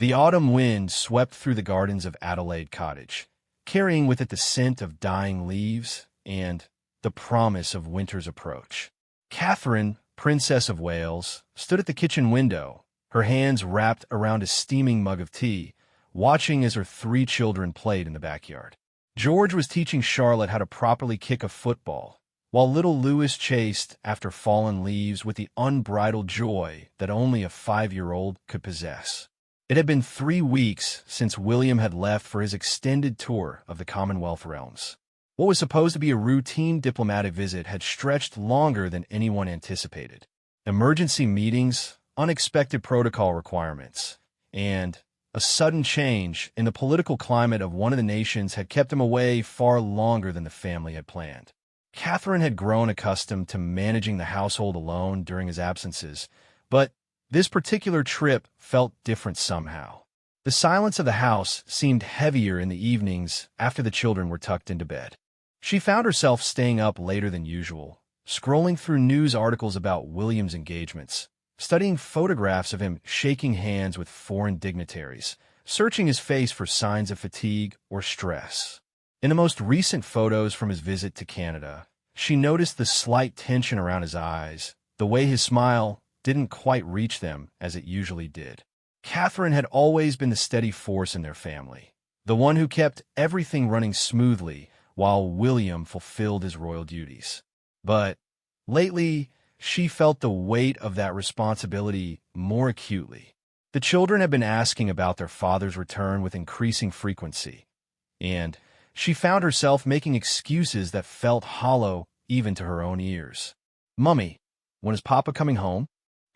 The autumn wind swept through the gardens of Adelaide Cottage, carrying with it the scent of dying leaves and the promise of winter's approach. Catherine, Princess of Wales, stood at the kitchen window, her hands wrapped around a steaming mug of tea, watching as her 3 children played in the backyard. George was teaching Charlotte how to properly kick a football, while little Louis chased after fallen leaves with the unbridled joy that only a 5-year-old could possess. It had been 3 weeks since William had left for his extended tour of the Commonwealth realms. What was supposed to be a routine diplomatic visit had stretched longer than anyone anticipated. Emergency meetings, unexpected protocol requirements, and a sudden change in the political climate of one of the nations had kept him away far longer than the family had planned. Catherine had grown accustomed to managing the household alone during his absences, but this particular trip felt different somehow. The silence of the house seemed heavier in the evenings after the children were tucked into bed. She found herself staying up later than usual, scrolling through news articles about William's engagements, studying photographs of him shaking hands with foreign dignitaries, searching his face for signs of fatigue or stress. In the most recent photos from his visit to Canada, she noticed the slight tension around his eyes, the way his smile didn't quite reach them as it usually did. Catherine had always been the steady force in their family, the one who kept everything running smoothly while William fulfilled his royal duties. But lately, she felt the weight of that responsibility more acutely. The children had been asking about their father's return with increasing frequency, and she found herself making excuses that felt hollow even to her own ears. "Mummy, when is Papa coming home?"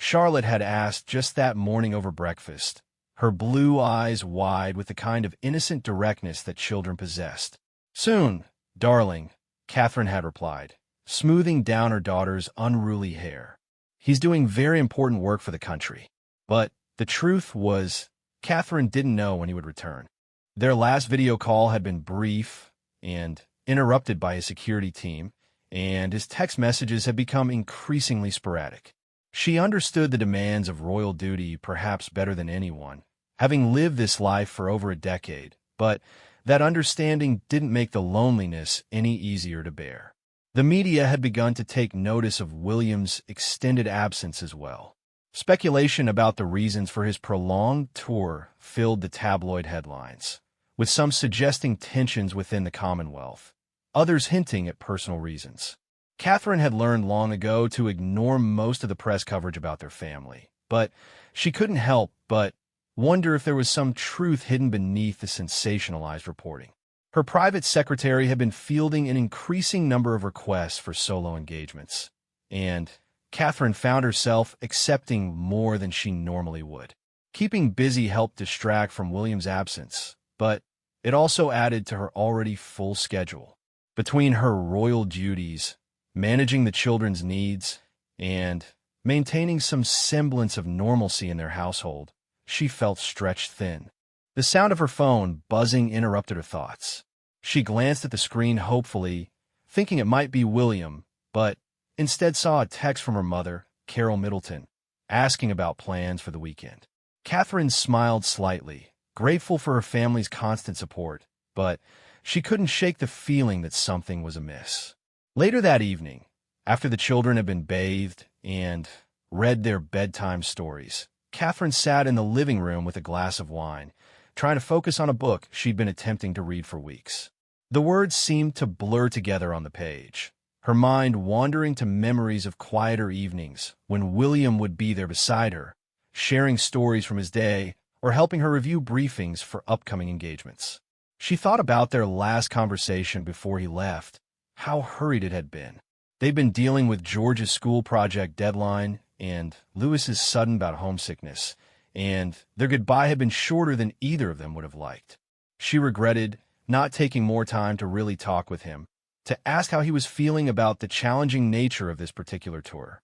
Charlotte had asked just that morning over breakfast, her blue eyes wide with the kind of innocent directness that children possessed. "Soon, darling," Catherine had replied, smoothing down her daughter's unruly hair. "He's doing very important work for the country." But the truth was, Catherine didn't know when he would return. Their last video call had been brief and interrupted by his security team, and his text messages had become increasingly sporadic. She understood the demands of royal duty perhaps better than anyone, having lived this life for over a decade, but that understanding didn't make the loneliness any easier to bear. The media had begun to take notice of William's extended absence as well. Speculation about the reasons for his prolonged tour filled the tabloid headlines, with some suggesting tensions within the Commonwealth, others hinting at personal reasons. Catherine had learned long ago to ignore most of the press coverage about their family, but she couldn't help but wonder if there was some truth hidden beneath the sensationalized reporting. Her private secretary had been fielding an increasing number of requests for solo engagements, and Catherine found herself accepting more than she normally would. Keeping busy helped distract from William's absence, but it also added to her already full schedule. Between her royal duties, managing the children's needs, and maintaining some semblance of normalcy in their household, she felt stretched thin. The sound of her phone buzzing interrupted her thoughts. She glanced at the screen hopefully, thinking it might be William, but instead saw a text from her mother, Carol Middleton, asking about plans for the weekend. Catherine smiled slightly, grateful for her family's constant support, but she couldn't shake the feeling that something was amiss. Later that evening, after the children had been bathed and read their bedtime stories, Catherine sat in the living room with a glass of wine, trying to focus on a book she'd been attempting to read for weeks. The words seemed to blur together on the page, her mind wandering to memories of quieter evenings when William would be there beside her, sharing stories from his day or helping her review briefings for upcoming engagements. She thought about their last conversation before he left, how hurried it had been. They'd been dealing with George's school project deadline and Louis's sudden bout of homesickness, and their goodbye had been shorter than either of them would have liked. She regretted not taking more time to really talk with him, to ask how he was feeling about the challenging nature of this particular tour.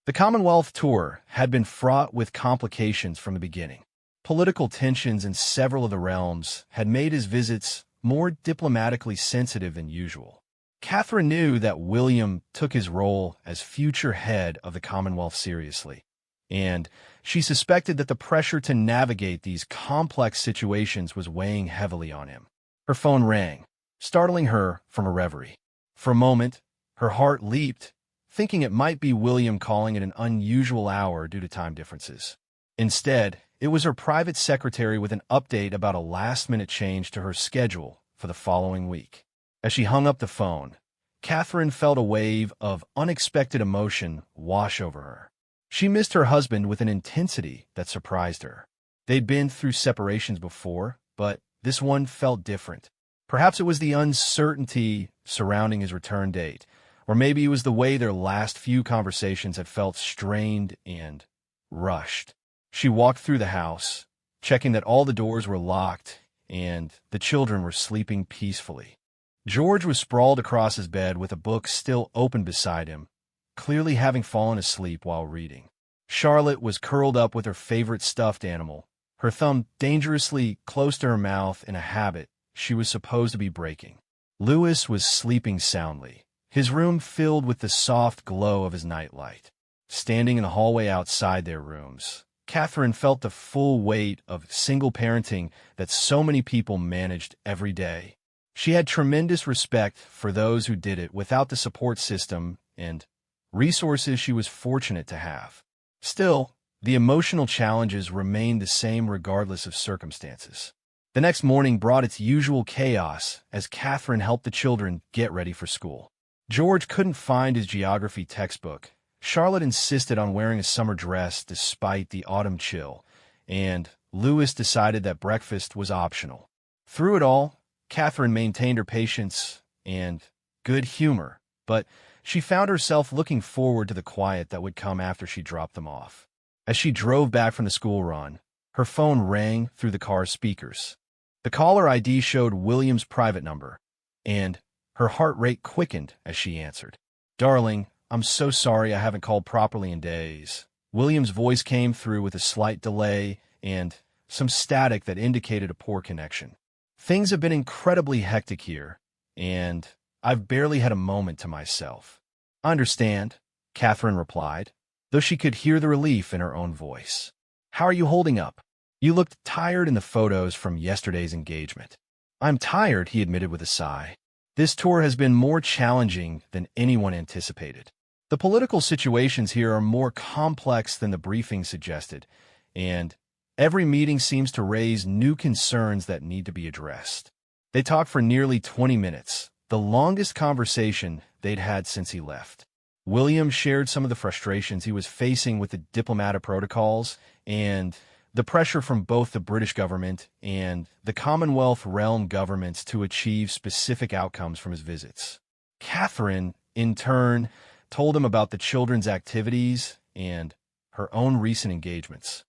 The Commonwealth tour had been fraught with complications from the beginning. Political tensions in several of the realms had made his visits more diplomatically sensitive than usual. Catherine knew that William took his role as future head of the Commonwealth seriously, and she suspected that the pressure to navigate these complex situations was weighing heavily on him. Her phone rang, startling her from a reverie. For a moment, her heart leaped, thinking it might be William calling at an unusual hour due to time differences. Instead, it was her private secretary with an update about a last-minute change to her schedule for the following week. As she hung up the phone, Catherine felt a wave of unexpected emotion wash over her. She missed her husband with an intensity that surprised her. They'd been through separations before, but this one felt different. Perhaps it was the uncertainty surrounding his return date, or maybe it was the way their last few conversations had felt strained and rushed. She walked through the house, checking that all the doors were locked and the children were sleeping peacefully. George was sprawled across his bed with a book still open beside him, clearly having fallen asleep while reading. Charlotte was curled up with her favorite stuffed animal, her thumb dangerously close to her mouth in a habit she was supposed to be breaking. Louis was sleeping soundly, his room filled with the soft glow of his nightlight. Standing in the hallway outside their rooms, Catherine felt the full weight of single parenting that so many people managed every day. She had tremendous respect for those who did it without the support system and resources she was fortunate to have. Still, the emotional challenges remained the same regardless of circumstances. The next morning brought its usual chaos as Catherine helped the children get ready for school. George couldn't find his geography textbook. Charlotte insisted on wearing a summer dress despite the autumn chill, and Louis decided that breakfast was optional. Through it all, Catherine maintained her patience and good humor, but she found herself looking forward to the quiet that would come after she dropped them off. As she drove back from the school run, her phone rang through the car's speakers. The caller ID showed William's private number, and her heart rate quickened as she answered. "Darling, I'm so sorry I haven't called properly in days." William's voice came through with a slight delay and some static that indicated a poor connection. "Things have been incredibly hectic here, and I've barely had a moment to myself." "I understand," Catherine replied, though she could hear the relief in her own voice. "How are you holding up? You looked tired in the photos from yesterday's engagement." "I'm tired," he admitted with a sigh. "This tour has been more challenging than anyone anticipated. The political situations here are more complex than the briefing suggested, and every meeting seems to raise new concerns that need to be addressed." They talked for nearly 20 minutes, the longest conversation they'd had since he left. William shared some of the frustrations he was facing with the diplomatic protocols and the pressure from both the British government and the Commonwealth realm governments to achieve specific outcomes from his visits. Catherine, in turn, told him about the children's activities and her own recent engagements.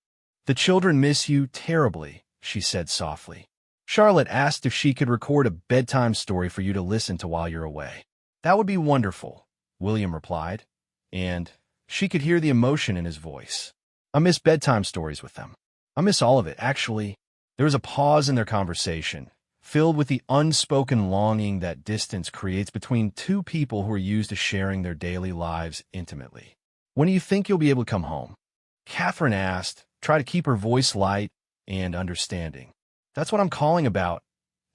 "The children miss you terribly," she said softly. "Charlotte asked if she could record a bedtime story for you to listen to while you're away." "That would be wonderful," William replied, and she could hear the emotion in his voice. "I miss bedtime stories with them. I miss all of it, actually." There was a pause in their conversation, filled with the unspoken longing that distance creates between two people who are used to sharing their daily lives intimately. "When do you think you'll be able to come home?" Catherine asked, try to keep her voice light and understanding. "That's what I'm calling about,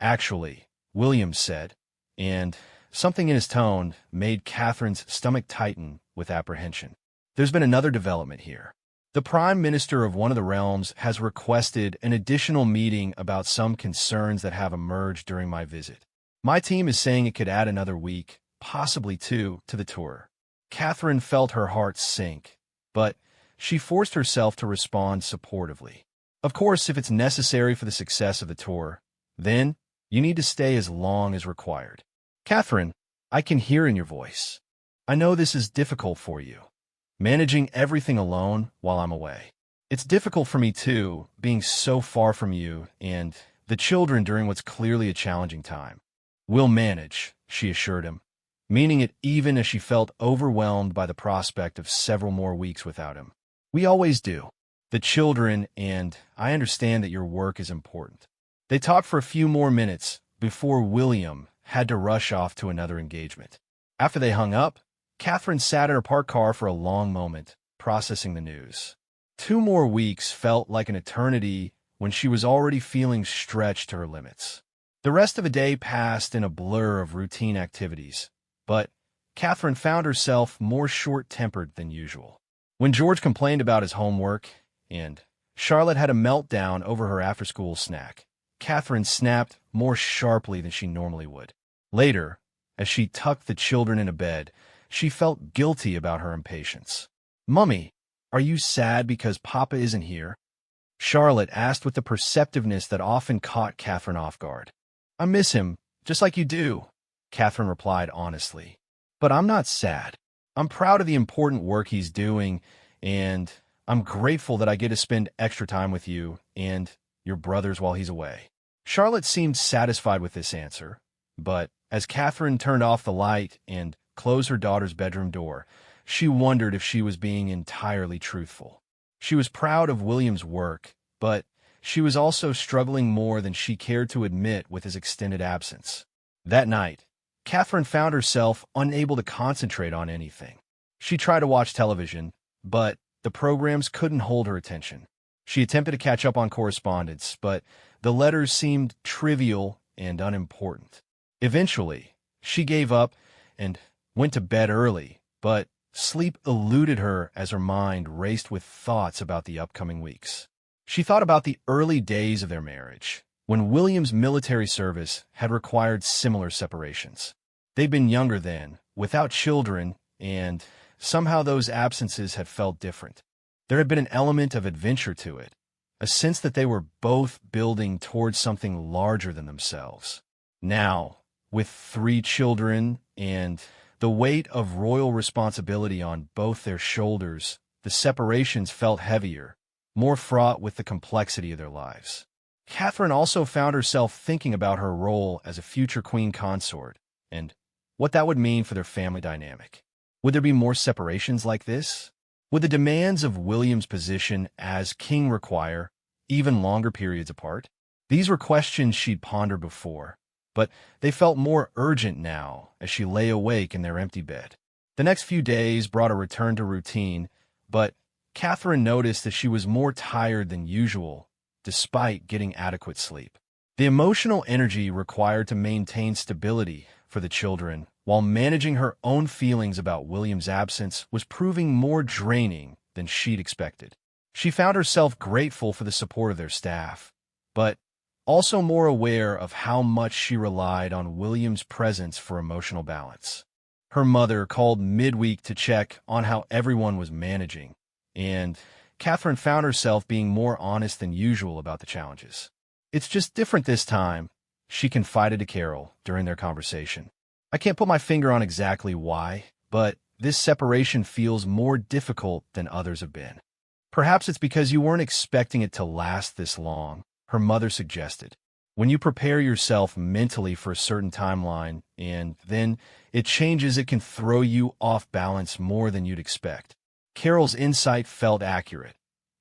actually," William said, and something in his tone made Catherine's stomach tighten with apprehension. "There's been another development here. The Prime Minister of one of the realms has requested an additional meeting about some concerns that have emerged during my visit. My team is saying it could add another week, possibly two, to the tour." Catherine felt her heart sink, but she forced herself to respond supportively. "Of course, if it's necessary for the success of the tour, then you need to stay as long as required." "Catherine, I can hear in your voice. I know this is difficult for you, managing everything alone while I'm away. It's difficult for me too, being so far from you and the children during what's clearly a challenging time." "We'll manage," she assured him, meaning it even as she felt overwhelmed by the prospect of several more weeks without him. "We always do. The children, and I understand that your work is important." They talked for a few more minutes before William had to rush off to another engagement. After they hung up, Catherine sat in her parked car for a long moment, processing the news. 2 more weeks felt like an eternity when she was already feeling stretched to her limits. The rest of the day passed in a blur of routine activities, but Catherine found herself more short-tempered than usual. When George complained about his homework and Charlotte had a meltdown over her after-school snack, Catherine snapped more sharply than she normally would. Later, as she tucked the children into bed, she felt guilty about her impatience. "Mummy, are you sad because Papa isn't here?" Charlotte asked with the perceptiveness that often caught Catherine off guard. "I miss him, just like you do," Catherine replied honestly. "But I'm not sad. I'm proud of the important work he's doing, and I'm grateful that I get to spend extra time with you and your brothers while he's away." Charlotte seemed satisfied with this answer, but as Catherine turned off the light and closed her daughter's bedroom door, she wondered if she was being entirely truthful. She was proud of William's work, but she was also struggling more than she cared to admit with his extended absence. That night, Catherine found herself unable to concentrate on anything. She tried to watch television, but the programs couldn't hold her attention. She attempted to catch up on correspondence, but the letters seemed trivial and unimportant. Eventually, she gave up and went to bed early, but sleep eluded her as her mind raced with thoughts about the upcoming weeks. She thought about the early days of their marriage, when William's military service had required similar separations. They'd been younger then, without children, and somehow those absences had felt different. There had been an element of adventure to it, a sense that they were both building towards something larger than themselves. Now, with 3 children and the weight of royal responsibility on both their shoulders, the separations felt heavier, more fraught with the complexity of their lives. Catherine also found herself thinking about her role as a future queen consort and what that would mean for their family dynamic. Would there be more separations like this? Would the demands of William's position as king require even longer periods apart? These were questions she'd pondered before, but they felt more urgent now as she lay awake in their empty bed. The next few days brought a return to routine, but Catherine noticed that she was more tired than usual, despite getting adequate sleep. The emotional energy required to maintain stability for the children while managing her own feelings about William's absence was proving more draining than she'd expected. She found herself grateful for the support of their staff, but also more aware of how much she relied on William's presence for emotional balance. Her mother called midweek to check on how everyone was managing, and Catherine found herself being more honest than usual about the challenges. "It's just different this time," she confided to Carol during their conversation. "I can't put my finger on exactly why, but this separation feels more difficult than others have been." "Perhaps it's because you weren't expecting it to last this long," her mother suggested. "When you prepare yourself mentally for a certain timeline and then it changes, it can throw you off balance more than you'd expect." Carol's insight felt accurate,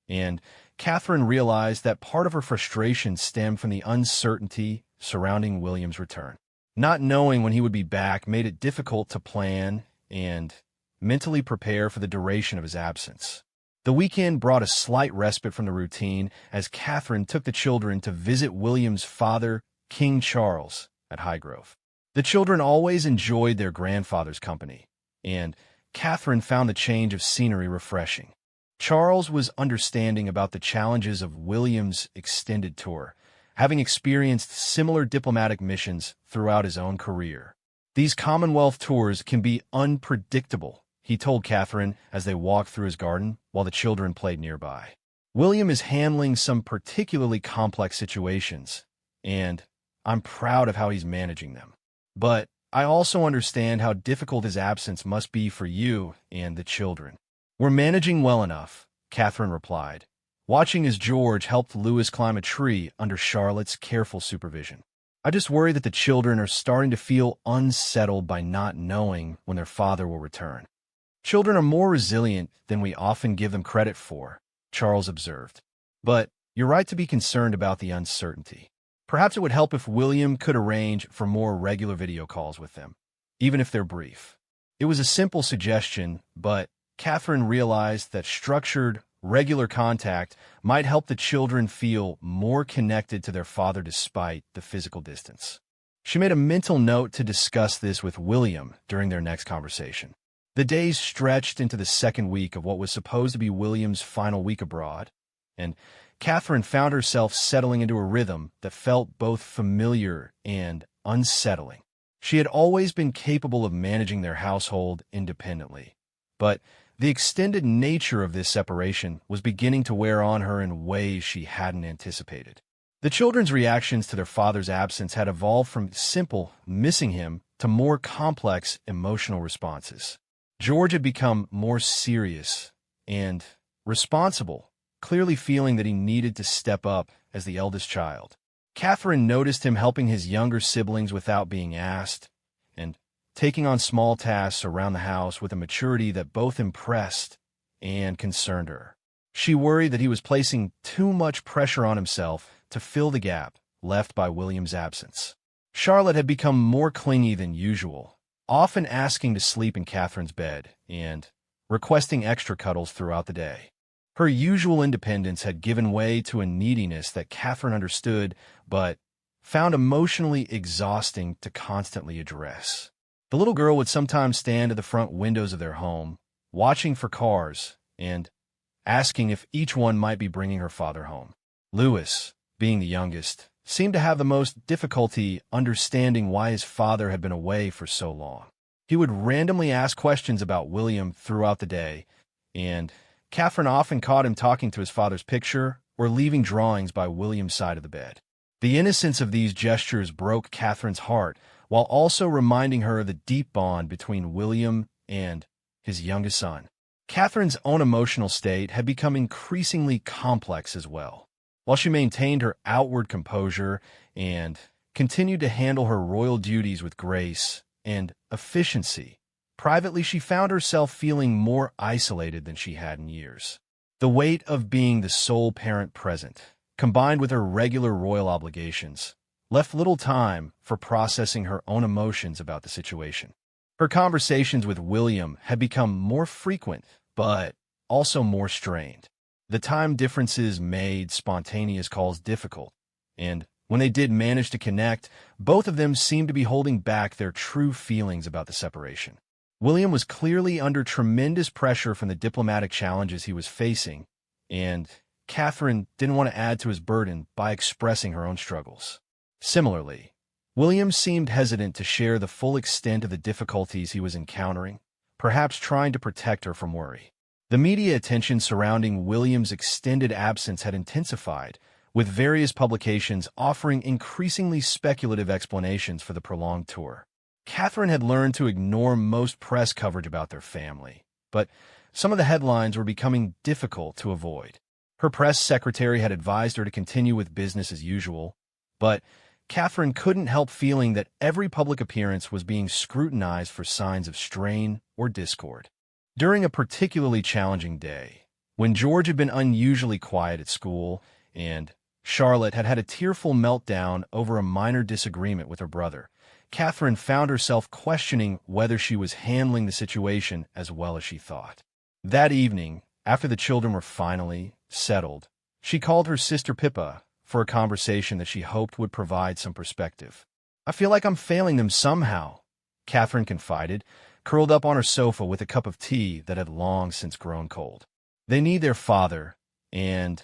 and Catherine realized that part of her frustration stemmed from the uncertainty surrounding William's return. Not knowing when he would be back made it difficult to plan and mentally prepare for the duration of his absence. The weekend brought a slight respite from the routine as Catherine took the children to visit William's father, King Charles, at Highgrove. The children always enjoyed their grandfather's company, and Catherine found the change of scenery refreshing. Charles was understanding about the challenges of William's extended tour, having experienced similar diplomatic missions throughout his own career. "These Commonwealth tours can be unpredictable," he told Catherine as they walked through his garden while the children played nearby. "William is handling some particularly complex situations, and I'm proud of how he's managing them. But I also understand how difficult his absence must be for you and the children." "We're managing well enough," Catherine replied, watching as George helped Louis climb a tree under Charlotte's careful supervision. "I just worry that the children are starting to feel unsettled by not knowing when their father will return." "Children are more resilient than we often give them credit for," Charles observed. "But you're right to be concerned about the uncertainty. Perhaps it would help if William could arrange for more regular video calls with them, even if they're brief." It was a simple suggestion, but Catherine realized that structured, regular contact might help the children feel more connected to their father despite the physical distance. She made a mental note to discuss this with William during their next conversation. The days stretched into the second week of what was supposed to be William's final week abroad, and Catherine found herself settling into a rhythm that felt both familiar and unsettling. She had always been capable of managing their household independently, but the extended nature of this separation was beginning to wear on her in ways she hadn't anticipated. The children's reactions to their father's absence had evolved from simple missing him to more complex emotional responses. George had become more serious and responsible, clearly feeling that he needed to step up as the eldest child. Catherine noticed him helping his younger siblings without being asked, and taking on small tasks around the house with a maturity that both impressed and concerned her. She worried that he was placing too much pressure on himself to fill the gap left by William's absence. Charlotte had become more clingy than usual, often asking to sleep in Catherine's bed and requesting extra cuddles throughout the day. Her usual independence had given way to a neediness that Catherine understood but found emotionally exhausting to constantly address. The little girl would sometimes stand at the front windows of their home, watching for cars and asking if each one might be bringing her father home. Louis, being the youngest, seemed to have the most difficulty understanding why his father had been away for so long. He would randomly ask questions about William throughout the day, and Catherine often caught him talking to his father's picture or leaving drawings by William's side of the bed. The innocence of these gestures broke Catherine's heart, while also reminding her of the deep bond between William and his youngest son. Catherine's own emotional state had become increasingly complex as well. While she maintained her outward composure and continued to handle her royal duties with grace and efficiency, privately she found herself feeling more isolated than she had in years. The weight of being the sole parent present, combined with her regular royal obligations, left little time for processing her own emotions about the situation. Her conversations with William had become more frequent, but also more strained. The time differences made spontaneous calls difficult, and when they did manage to connect, both of them seemed to be holding back their true feelings about the separation. William was clearly under tremendous pressure from the diplomatic challenges he was facing, and Catherine didn't want to add to his burden by expressing her own struggles. Similarly, William seemed hesitant to share the full extent of the difficulties he was encountering, perhaps trying to protect her from worry. The media attention surrounding William's extended absence had intensified, with various publications offering increasingly speculative explanations for the prolonged tour. Catherine had learned to ignore most press coverage about their family, but some of the headlines were becoming difficult to avoid. Her press secretary had advised her to continue with business as usual, but Catherine couldn't help feeling that every public appearance was being scrutinized for signs of strain or discord. During a particularly challenging day, when George had been unusually quiet at school and Charlotte had had a tearful meltdown over a minor disagreement with her brother, Catherine found herself questioning whether she was handling the situation as well as she thought. That evening, after the children were finally settled, she called her sister Pippa for a conversation that she hoped would provide some perspective. "I feel like I'm failing them somehow," Catherine confided, curled up on her sofa with a cup of tea that had long since grown cold. "They need their father, and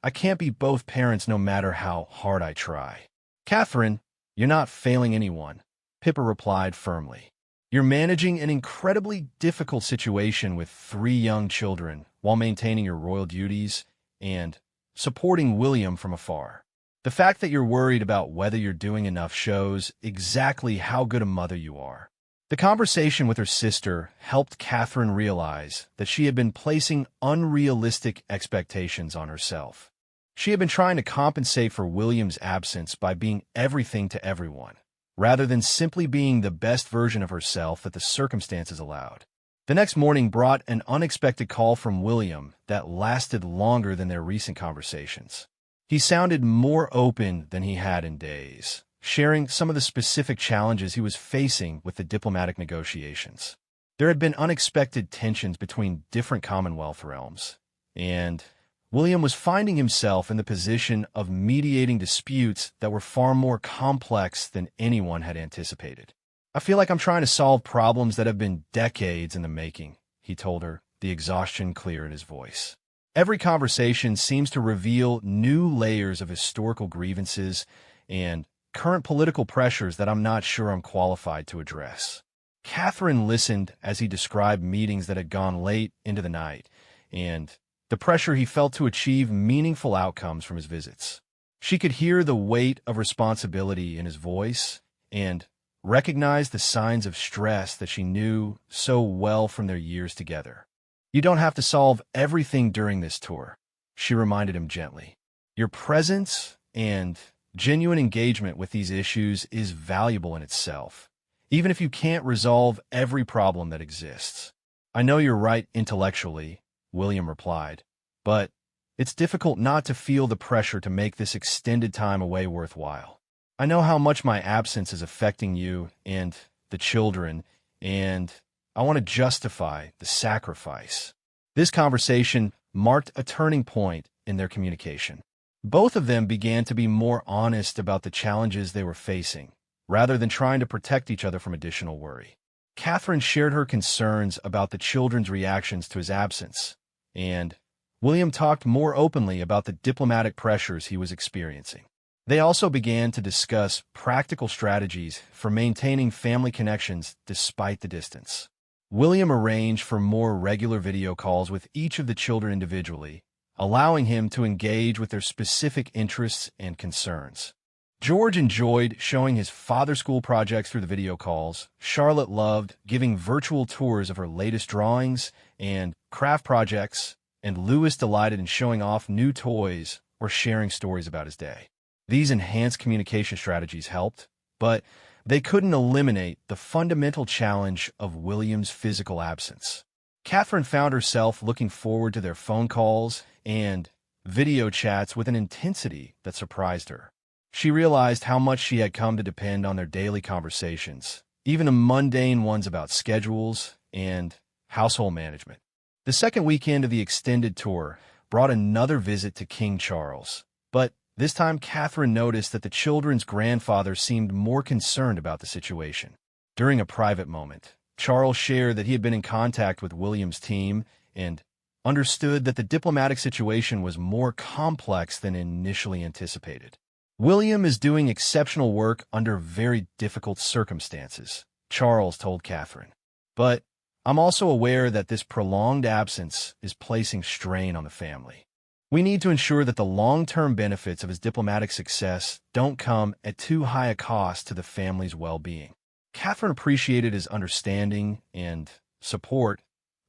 I can't be both parents no matter how hard I try." "Catherine, you're not failing anyone," Pippa replied firmly. "You're managing an incredibly difficult situation with 3 young children while maintaining your royal duties and supporting William from afar. The fact that you're worried about whether you're doing enough shows exactly how good a mother you are." The conversation with her sister helped Catherine realize that she had been placing unrealistic expectations on herself. She had been trying to compensate for William's absence by being everything to everyone, rather than simply being the best version of herself that the circumstances allowed. The next morning brought an unexpected call from William that lasted longer than their recent conversations. He sounded more open than he had in days, sharing some of the specific challenges he was facing with the diplomatic negotiations. There had been unexpected tensions between different Commonwealth realms, and William was finding himself in the position of mediating disputes that were far more complex than anyone had anticipated. "I feel like I'm trying to solve problems that have been decades in the making," he told her, the exhaustion clear in his voice. "Every conversation seems to reveal new layers of historical grievances and current political pressures that I'm not sure I'm qualified to address." Catherine listened as he described meetings that had gone late into the night and the pressure he felt to achieve meaningful outcomes from his visits. She could hear the weight of responsibility in his voice and recognized the signs of stress that she knew so well from their years together. "You don't have to solve everything during this tour," she reminded him gently. "Your presence and genuine engagement with these issues is valuable in itself, even if you can't resolve every problem that exists." "I know you're right intellectually," William replied, "but it's difficult not to feel the pressure to make this extended time away worthwhile. I know how much my absence is affecting you and the children, and I want to justify the sacrifice." This conversation marked a turning point in their communication. Both of them began to be more honest about the challenges they were facing, rather than trying to protect each other from additional worry. Catherine shared her concerns about the children's reactions to his absence, and William talked more openly about the diplomatic pressures he was experiencing. They also began to discuss practical strategies for maintaining family connections despite the distance. William arranged for more regular video calls with each of the children individually, allowing him to engage with their specific interests and concerns. George enjoyed showing his father's school projects through the video calls. Charlotte loved giving virtual tours of her latest drawings and craft projects, and Louis delighted in showing off new toys or sharing stories about his day. These enhanced communication strategies helped, but they couldn't eliminate the fundamental challenge of William's physical absence. Catherine found herself looking forward to their phone calls and video chats with an intensity that surprised her. She realized how much she had come to depend on their daily conversations, even the mundane ones about schedules and household management. The second weekend of the extended tour brought another visit to King Charles, but this time Catherine noticed that the children's grandfather seemed more concerned about the situation. During a private moment, Charles shared that he had been in contact with William's team and understood that the diplomatic situation was more complex than initially anticipated. "William is doing exceptional work under very difficult circumstances," Charles told Catherine. "But I'm also aware that this prolonged absence is placing strain on the family. We need to ensure that the long-term benefits of his diplomatic success don't come at too high a cost to the family's well-being." Catherine appreciated his understanding and support,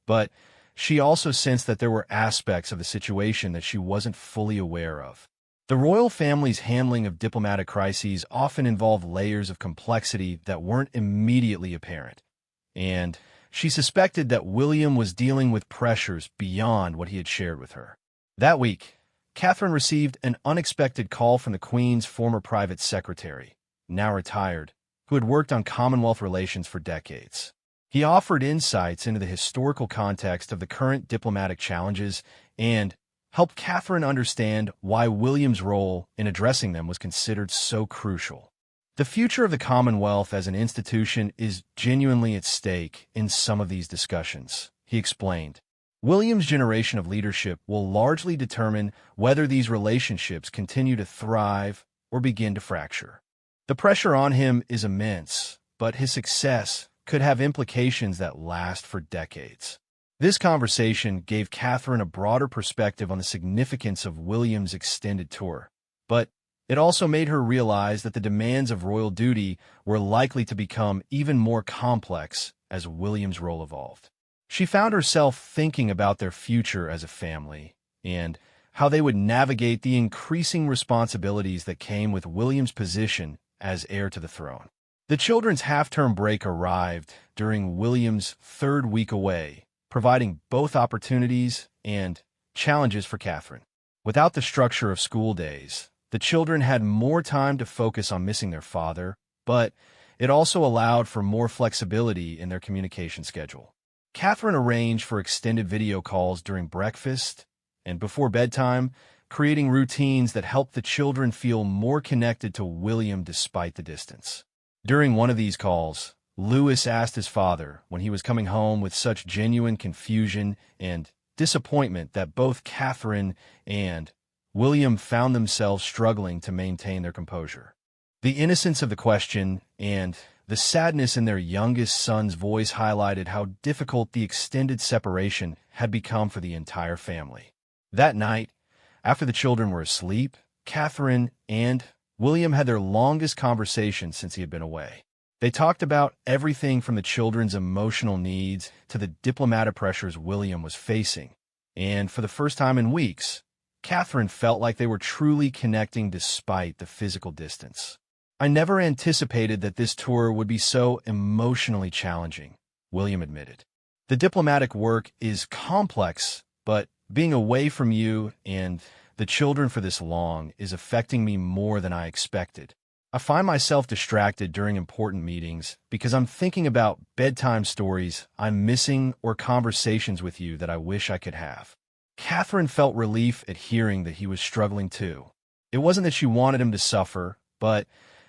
but she also sensed that there were aspects of the situation that she wasn't fully aware of. The royal family's handling of diplomatic crises often involved layers of complexity that weren't immediately apparent, and she suspected that William was dealing with pressures beyond what he had shared with her. That week, Catherine received an unexpected call from the Queen's former private secretary, now retired, who had worked on Commonwealth relations for decades. He offered insights into the historical context of the current diplomatic challenges and helped Catherine understand why William's role in addressing them was considered so crucial. "The future of the Commonwealth as an institution is genuinely at stake in some of these discussions," he explained. "William's generation of leadership will largely determine whether these relationships continue to thrive or begin to fracture. The pressure on him is immense, but his success could have implications that last for decades." This conversation gave Catherine a broader perspective on the significance of William's extended tour, but it also made her realize that the demands of royal duty were likely to become even more complex as William's role evolved. She found herself thinking about their future as a family and how they would navigate the increasing responsibilities that came with William's position as heir to the throne. The children's half-term break arrived during William's third week away, providing both opportunities and challenges for Catherine. Without the structure of school days, the children had more time to focus on missing their father, but it also allowed for more flexibility in their communication schedule. Catherine arranged for extended video calls during breakfast and before bedtime, creating routines that helped the children feel more connected to William despite the distance. During one of these calls, Lewis asked his father when he was coming home with such genuine confusion and disappointment that both Catherine and William found themselves struggling to maintain their composure. The innocence of the question and the sadness in their youngest son's voice highlighted how difficult the extended separation had become for the entire family. That night, after the children were asleep, Catherine and William had their longest conversation since he had been away. They talked about everything from the children's emotional needs to the diplomatic pressures William was facing. And for the first time in weeks, Catherine felt like they were truly connecting despite the physical distance. "I never anticipated that this tour would be so emotionally challenging," William admitted. "The diplomatic work is complex, but being away from you and the children for this long is affecting me more than I expected. I find myself distracted during important meetings because I'm thinking about bedtime stories I'm missing or conversations with you that I wish I could have." Catherine felt relief at hearing that he was struggling too. It wasn't that she wanted him to suffer, but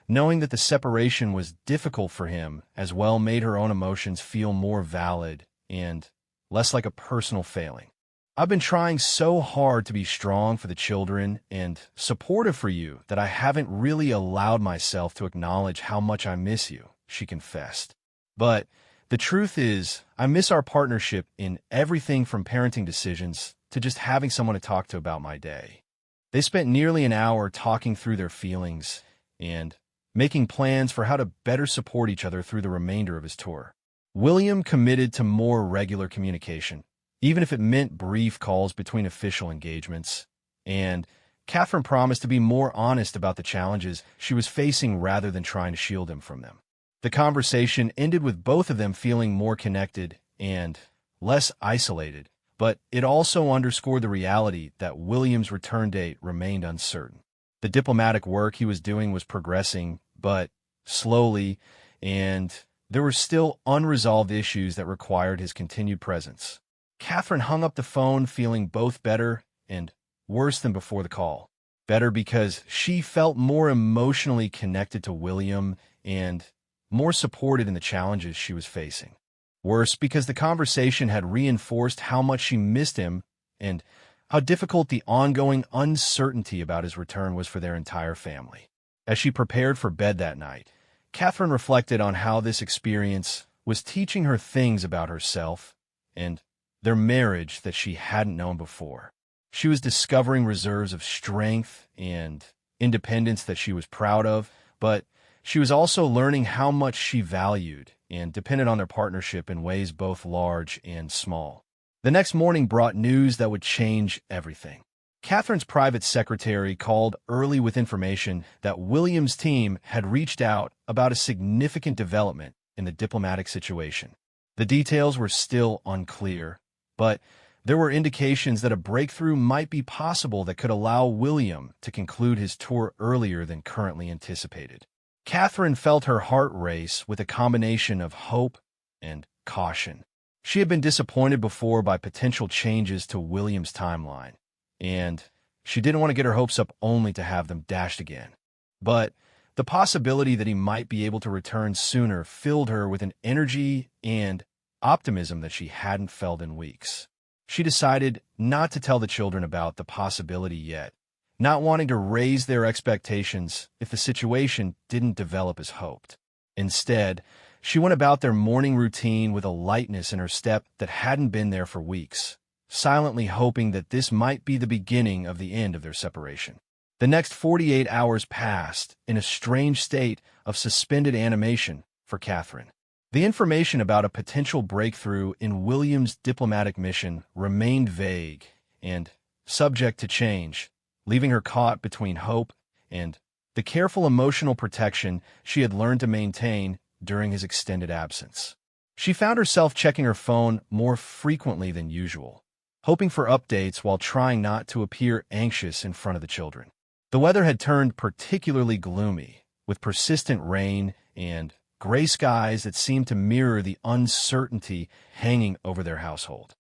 knowing that the separation was difficult for him as well made her own emotions feel more valid and less like a personal failing. "I've been trying so hard to be strong for the children and supportive for you that I haven't really allowed myself to acknowledge how much I miss you," she confessed. "But the truth is, I miss our partnership in everything from parenting decisions to just having someone to talk to about my day." They spent nearly an hour talking through their feelings and making plans for how to better support each other through the remainder of his tour. William committed to more regular communication, even if it meant brief calls between official engagements, and Catherine promised to be more honest about the challenges she was facing rather than trying to shield him from them. The conversation ended with both of them feeling more connected and less isolated, but it also underscored the reality that William's return date remained uncertain. The diplomatic work he was doing was progressing, but slowly, and there were still unresolved issues that required his continued presence. Catherine hung up the phone feeling both better and worse than before the call. Better because she felt more emotionally connected to William and more supported in the challenges she was facing. Worse because the conversation had reinforced how much she missed him and how difficult the ongoing uncertainty about his return was for their entire family. As she prepared for bed that night, Catherine reflected on how this experience was teaching her things about herself and their marriage that she hadn't known before. She was discovering reserves of strength and independence that she was proud of, but she was also learning how much she valued and depended on their partnership in ways both large and small. The next morning brought news that would change everything. Catherine's private secretary called early with information that William's team had reached out about a significant development in the diplomatic situation. The details were still unclear, but there were indications that a breakthrough might be possible that could allow William to conclude his tour earlier than currently anticipated. Catherine felt her heart race with a combination of hope and caution. She had been disappointed before by potential changes to William's timeline, and she didn't want to get her hopes up only to have them dashed again. But the possibility that he might be able to return sooner filled her with an energy and optimism that she hadn't felt in weeks. She decided not to tell the children about the possibility yet, not wanting to raise their expectations if the situation didn't develop as hoped. Instead, she went about their morning routine with a lightness in her step that hadn't been there for weeks, silently hoping that this might be the beginning of the end of their separation. The next 48 hours passed in a strange state of suspended animation for Catherine. The information about a potential breakthrough in William's diplomatic mission remained vague and subject to change, leaving her caught between hope and the careful emotional protection she had learned to maintain during his extended absence. She found herself checking her phone more frequently than usual, hoping for updates while trying not to appear anxious in front of the children. The weather had turned particularly gloomy, with persistent rain and gray skies that seemed to mirror the uncertainty hanging over their household.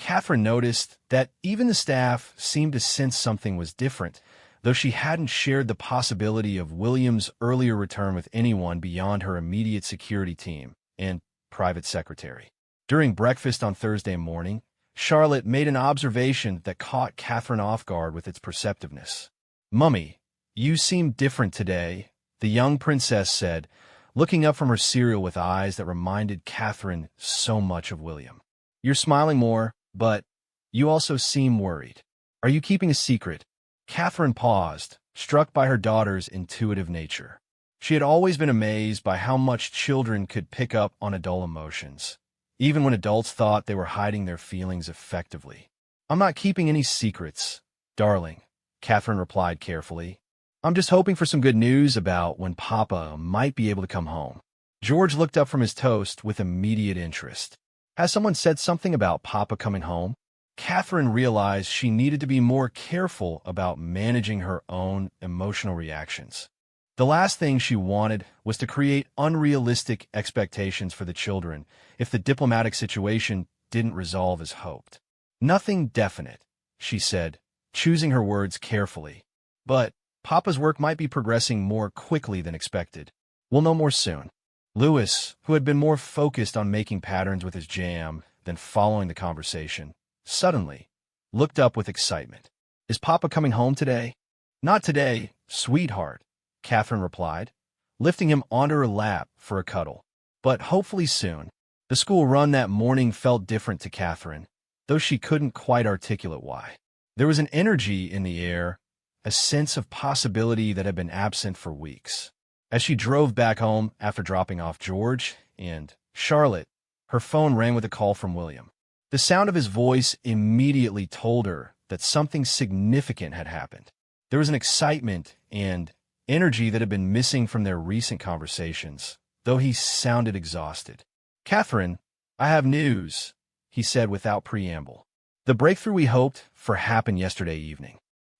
Catherine noticed that even the staff seemed to sense something was different, though she hadn't shared the possibility of William's earlier return with anyone beyond her immediate security team and private secretary. During breakfast on Thursday morning, Charlotte made an observation that caught Catherine off guard with its perceptiveness. "Mummy, you seem different today," the young princess said, looking up from her cereal with eyes that reminded Catherine so much of William. "You're smiling more, but you also seem worried. Are you keeping a secret?" Catherine paused, struck by her daughter's intuitive nature. She had always been amazed by how much children could pick up on adult emotions, even when adults thought they were hiding their feelings effectively. "I'm not keeping any secrets, darling," Catherine replied carefully. "I'm just hoping for some good news about when Papa might be able to come home." George looked up from his toast with immediate interest. "Has someone said something about Papa coming home?" Catherine realized she needed to be more careful about managing her own emotional reactions. The last thing she wanted was to create unrealistic expectations for the children if the diplomatic situation didn't resolve as hoped. "Nothing definite," she said, choosing her words carefully. "But Papa's work might be progressing more quickly than expected. We'll know more soon." Louis, who had been more focused on making patterns with his jam than following the conversation, suddenly looked up with excitement. "Is Papa coming home today?" "Not today, sweetheart," Catherine replied, lifting him onto her lap for a cuddle. "But hopefully soon." The school run that morning felt different to Catherine, though she couldn't quite articulate why. There was an energy in the air, a sense of possibility that had been absent for weeks. As she drove back home after dropping off George and Charlotte, her phone rang with a call from William. The sound of his voice immediately told her that something significant had happened. There was an excitement and energy that had been missing from their recent conversations, though he sounded exhausted. "Catherine, I have news," he said without preamble. "The breakthrough we hoped for happened yesterday evening.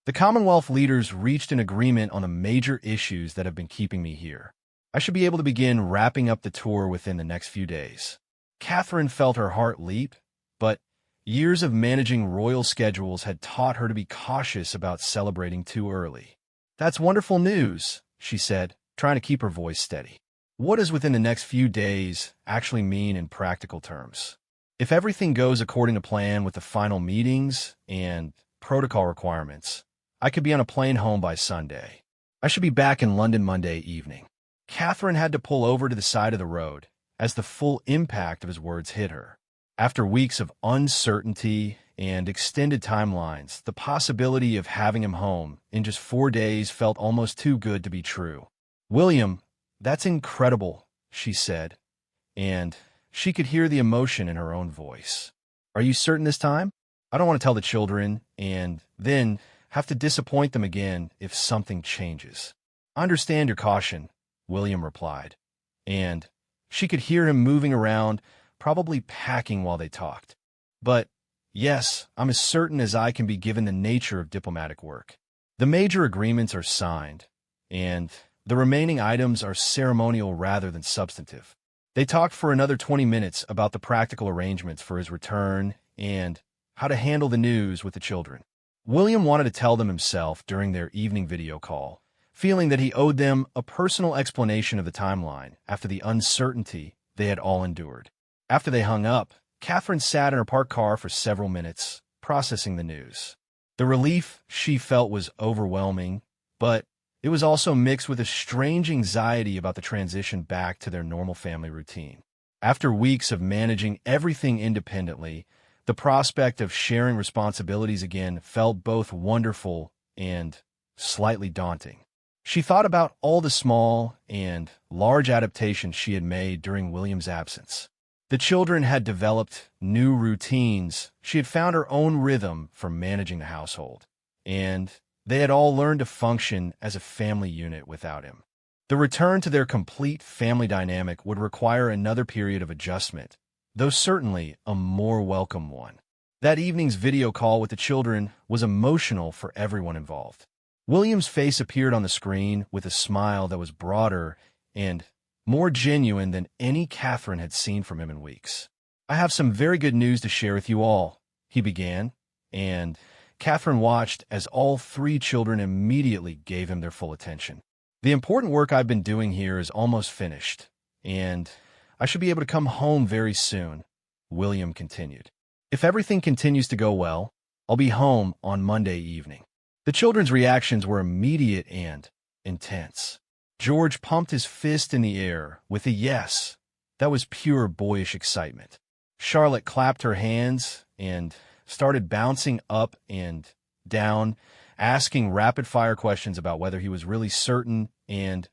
The Commonwealth leaders reached an agreement on the major issues that have been keeping me here. I should be able to begin wrapping up the tour within the next few days." Catherine felt her heart leap, but years of managing royal schedules had taught her to be cautious about celebrating too early. "That's wonderful news," she said, trying to keep her voice steady. "What does within the next few days actually mean in practical terms? If everything goes according to plan with the final meetings and protocol requirements, I could be on a plane home by Sunday. I should be back in London Monday evening." Catherine had to pull over to the side of the road as the full impact of his words hit her. After weeks of uncertainty and extended timelines, the possibility of having him home in just 4 days felt almost too good to be true. "William, that's incredible," she said, and she could hear the emotion in her own voice. "Are you certain this time? I don't want to tell the children and then have to disappoint them again if something changes." "I understand your caution," William replied, and she could hear him moving around, probably packing while they talked. "But yes, I'm as certain as I can be given the nature of diplomatic work. The major agreements are signed, and the remaining items are ceremonial rather than substantive." They talked for another 20 minutes about the practical arrangements for his return and how to handle the news with the children. William wanted to tell them himself during their evening video call, feeling that he owed them a personal explanation of the timeline after the uncertainty they had all endured. After they hung up, Catherine sat in her parked car for several minutes, processing the news. The relief she felt was overwhelming, but it was also mixed with a strange anxiety about the transition back to their normal family routine. After weeks of managing everything independently, the prospect of sharing responsibilities again felt both wonderful and slightly daunting. She thought about all the small and large adaptations she had made during William's absence. The children had developed new routines. She had found her own rhythm for managing the household, and they had all learned to function as a family unit without him. The return to their complete family dynamic would require another period of adjustment, though certainly a more welcome one. That evening's video call with the children was emotional for everyone involved. William's face appeared on the screen with a smile that was broader and more genuine than any Catherine had seen from him in weeks. "I have some very good news to share with you all," he began, and Catherine watched as all three children immediately gave him their full attention. The important work I've been doing here is almost finished, and I should be able to come home very soon, William continued. If everything continues to go well, I'll be home on Monday evening. The children's reactions were immediate and intense. George pumped his fist in the air with a yes. That was pure boyish excitement. Charlotte clapped her hands and started bouncing up and down, asking rapid-fire questions about whether he was really certain and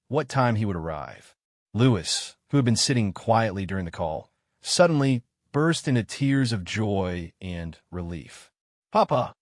what time he would arrive. Louis, who had been sitting quietly during the call, suddenly burst into tears of joy and relief. "Papa,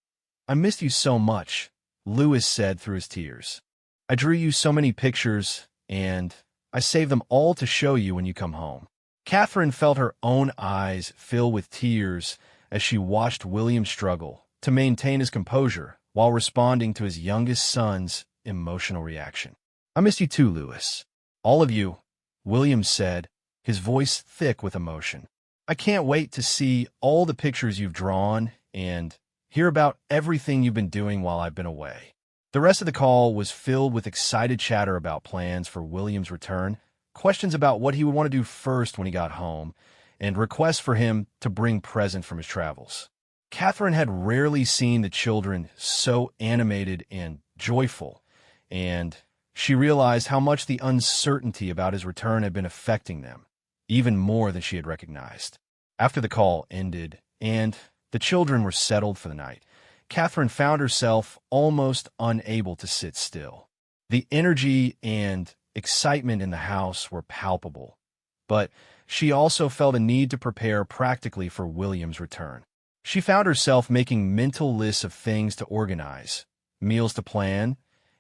I missed you so much," Louis said through his tears. "I drew you so many pictures, and I saved them all to show you when you come home." Catherine felt her own eyes fill with tears as she watched William struggle to maintain his composure while responding to his youngest son's emotional reaction. "I missed you too, Louis. All of you," William said, his voice thick with emotion. "I can't wait to see all the pictures you've drawn and hear about everything you've been doing while I've been away." The rest of the call was filled with excited chatter about plans for William's return, questions about what he would want to do first when he got home, and requests for him to bring presents from his travels. Catherine had rarely seen the children so animated and joyful, and she realized how much the uncertainty about his return had been affecting them, even more than she had recognized. After the call ended and the children were settled for the night, Catherine found herself almost unable to sit still. The energy and excitement in the house were palpable, but she also felt a need to prepare practically for William's return. She found herself making mental lists of things to organize, meals to plan,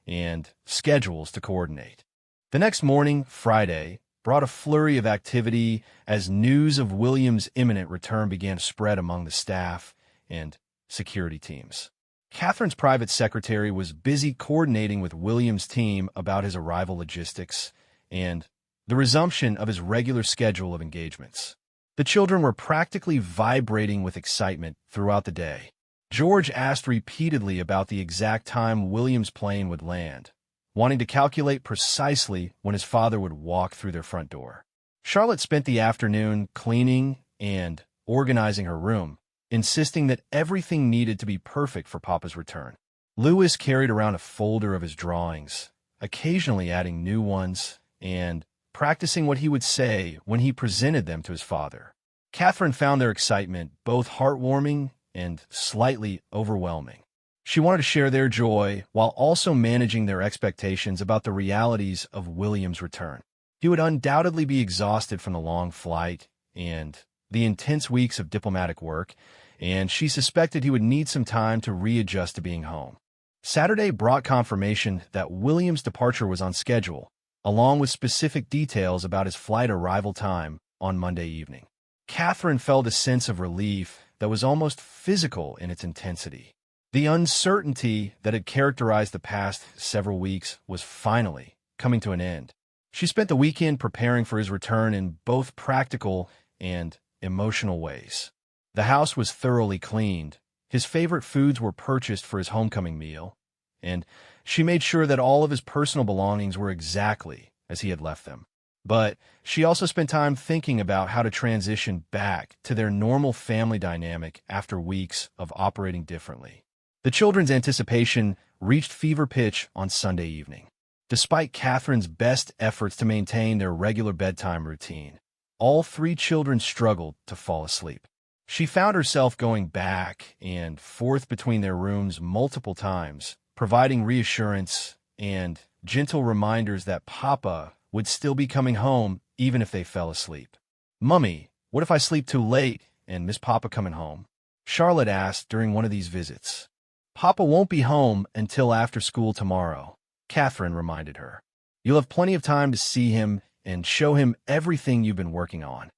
and schedules to coordinate. The next morning, Friday, brought a flurry of activity as news of William's imminent return began to spread among the staff and security teams. Catherine's private secretary was busy coordinating with William's team about his arrival logistics and the resumption of his regular schedule of engagements. The children were practically vibrating with excitement throughout the day. George asked repeatedly about the exact time William's plane would land, wanting to calculate precisely when his father would walk through their front door. Charlotte spent the afternoon cleaning and organizing her room, insisting that everything needed to be perfect for Papa's return. Louis carried around a folder of his drawings, occasionally adding new ones and practicing what he would say when he presented them to his father. Catherine found their excitement both heartwarming and slightly overwhelming. She wanted to share their joy while also managing their expectations about the realities of William's return. He would undoubtedly be exhausted from the long flight and the intense weeks of diplomatic work, and she suspected he would need some time to readjust to being home. Saturday brought confirmation that William's departure was on schedule, along with specific details about his flight arrival time on Monday evening. Catherine felt a sense of relief that was almost physical in its intensity. The uncertainty that had characterized the past several weeks was finally coming to an end. She spent the weekend preparing for his return in both practical and emotional ways. The house was thoroughly cleaned, his favorite foods were purchased for his homecoming meal, and she made sure that all of his personal belongings were exactly as he had left them. But she also spent time thinking about how to transition back to their normal family dynamic after weeks of operating differently. The children's anticipation reached fever pitch on Sunday evening. Despite Catherine's best efforts to maintain their regular bedtime routine, all three children struggled to fall asleep. She found herself going back and forth between their rooms multiple times, providing reassurance and gentle reminders that Papa would still be coming home even if they fell asleep. "Mummy, what if I sleep too late and miss Papa coming home?" Charlotte asked during one of these visits. "Papa won't be home until after school tomorrow," Catherine reminded her. "You'll have plenty of time to see him and show him everything you've been working on."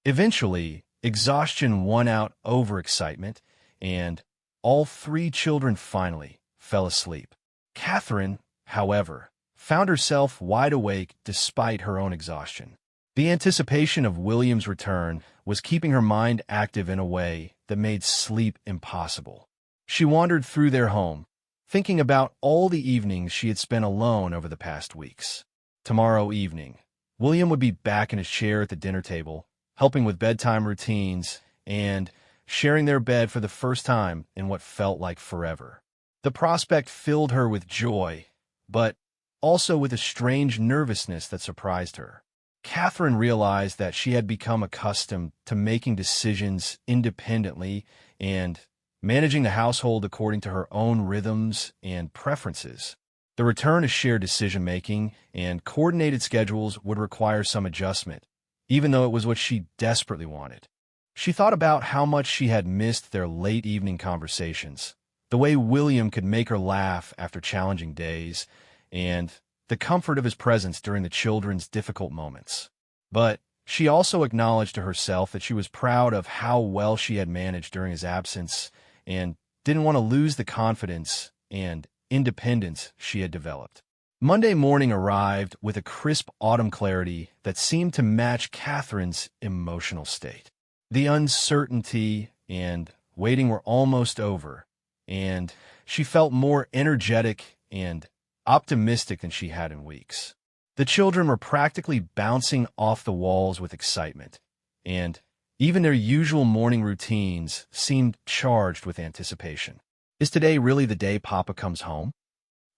Eventually, exhaustion won out over excitement, and all three children finally fell asleep. Catherine, however, found herself wide awake despite her own exhaustion. The anticipation of William's return was keeping her mind active in a way that made sleep impossible. She wandered through their home, thinking about all the evenings she had spent alone over the past weeks. Tomorrow evening, William would be back in his chair at the dinner table, helping with bedtime routines and sharing their bed for the first time in what felt like forever. The prospect filled her with joy, but also with a strange nervousness that surprised her. Catherine realized that she had become accustomed to making decisions independently and managing the household according to her own rhythms and preferences. The return to shared decision-making and coordinated schedules would require some adjustment, even though it was what she desperately wanted. She thought about how much she had missed their late evening conversations, the way William could make her laugh after challenging days, and the comfort of his presence during the children's difficult moments. But she also acknowledged to herself that she was proud of how well she had managed during his absence and didn't want to lose the confidence and independence she had developed. Monday morning arrived with a crisp autumn clarity that seemed to match Catherine's emotional state. The uncertainty and waiting were almost over, and she felt more energetic and optimistic than she had in weeks. The children were practically bouncing off the walls with excitement, and even their usual morning routines seemed charged with anticipation. "Is today really the day Papa comes home?"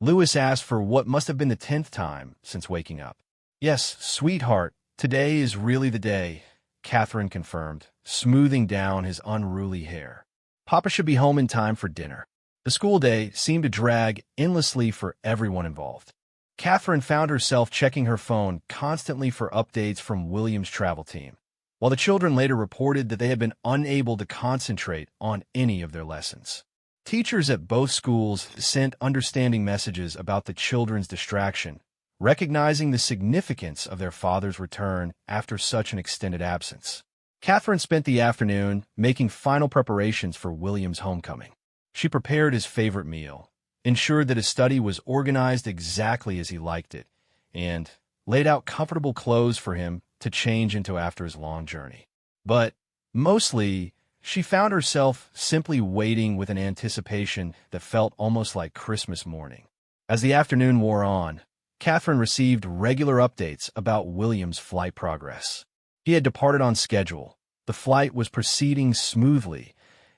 Louis asked for what must have been the 10th time since waking up. "Yes, sweetheart, today is really the day," Catherine confirmed, smoothing down his unruly hair. "Papa should be home in time for dinner." The school day seemed to drag endlessly for everyone involved. Catherine found herself checking her phone constantly for updates from William's travel team, while the children later reported that they had been unable to concentrate on any of their lessons. Teachers at both schools sent understanding messages about the children's distraction, recognizing the significance of their father's return after such an extended absence. Catherine spent the afternoon making final preparations for William's homecoming. She prepared his favorite meal, ensured that his study was organized exactly as he liked it, and laid out comfortable clothes for him to change into after his long journey. But mostly, she found herself simply waiting with an anticipation that felt almost like Christmas morning. As the afternoon wore on, Catherine received regular updates about William's flight progress. He had departed on schedule, the flight was proceeding smoothly,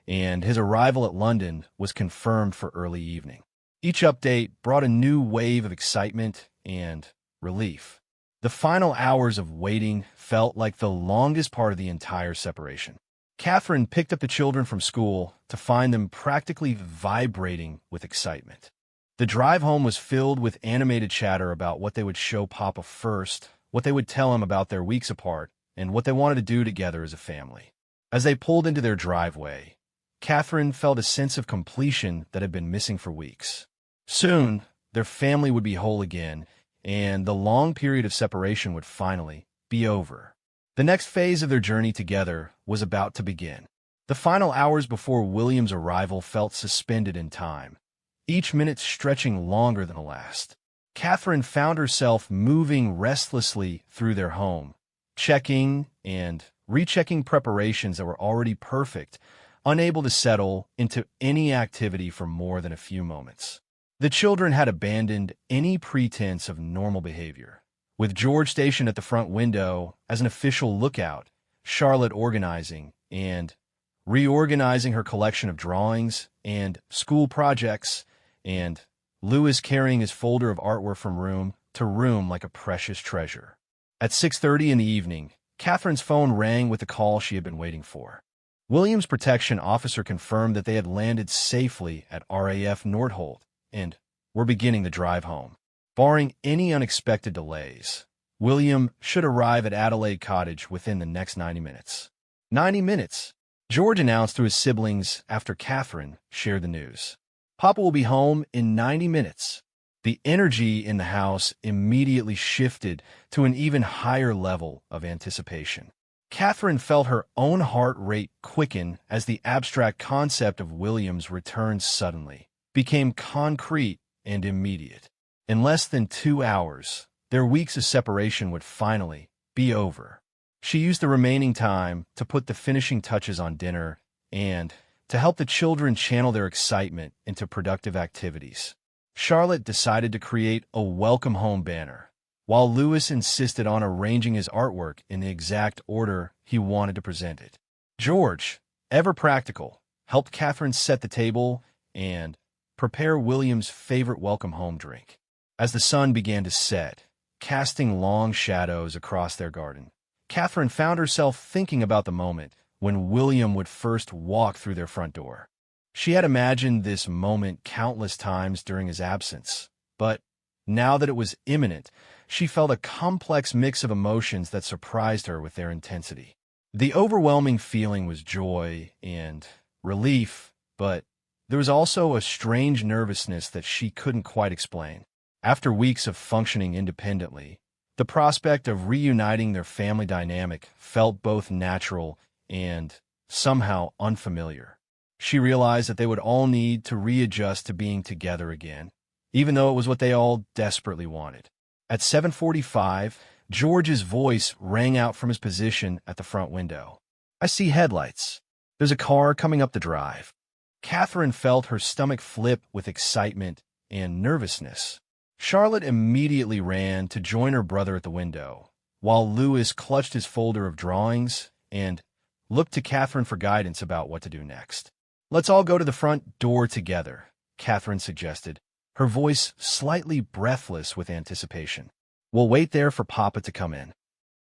and his arrival at London was confirmed for early evening. Each update brought a new wave of excitement and relief. The final hours of waiting felt like the longest part of the entire separation. Catherine picked up the children from school to find them practically vibrating with excitement. The drive home was filled with animated chatter about what they would show Papa first, what they would tell him about their weeks apart, and what they wanted to do together as a family. As they pulled into their driveway, Catherine felt a sense of completion that had been missing for weeks. Soon, their family would be whole again, and the long period of separation would finally be over. The next phase of their journey together was about to begin. The final hours before William's arrival felt suspended in time, each minute stretching longer than the last. Catherine found herself moving restlessly through their home, checking and rechecking preparations that were already perfect, unable to settle into any activity for more than a few moments. The children had abandoned any pretense of normal behavior. With George stationed at the front window as an official lookout, Charlotte organizing and reorganizing her collection of drawings and school projects, and Louis carrying his folder of artwork from room to room like a precious treasure. At 6:30 in the evening, Catherine's phone rang with the call she had been waiting for. William's protection officer confirmed that they had landed safely at RAF Nordholt and were beginning the drive home. Barring any unexpected delays, William should arrive at Adelaide Cottage within the next 90 minutes. 90 minutes, George announced to his siblings after Catherine shared the news. Papa will be home in 90 minutes. The energy in the house immediately shifted to an even higher level of anticipation. Catherine felt her own heart rate quicken as the abstract concept of William's return suddenly became concrete and immediate. In less than 2 hours, their weeks of separation would finally be over. She used the remaining time to put the finishing touches on dinner and to help the children channel their excitement into productive activities. Charlotte decided to create a welcome home banner, while Louis insisted on arranging his artwork in the exact order he wanted to present it. George, ever practical, helped Catherine set the table and prepare William's favorite welcome home drink. As the sun began to set, casting long shadows across their garden, Catherine found herself thinking about the moment when William would first walk through their front door. She had imagined this moment countless times during his absence, but now that it was imminent, she felt a complex mix of emotions that surprised her with their intensity. The overwhelming feeling was joy and relief, but there was also a strange nervousness that she couldn't quite explain. After weeks of functioning independently, the prospect of reuniting their family dynamic felt both natural and somehow unfamiliar. She realized that they would all need to readjust to being together again, even though it was what they all desperately wanted. At 7:45, George's voice rang out from his position at the front window. "I see headlights. There's a car coming up the drive." Catherine felt her stomach flip with excitement and nervousness. Charlotte immediately ran to join her brother at the window, while Louis clutched his folder of drawings and looked to Catherine for guidance about what to do next. "Let's all go to the front door together," Catherine suggested, her voice slightly breathless with anticipation. "We'll wait there for Papa to come in."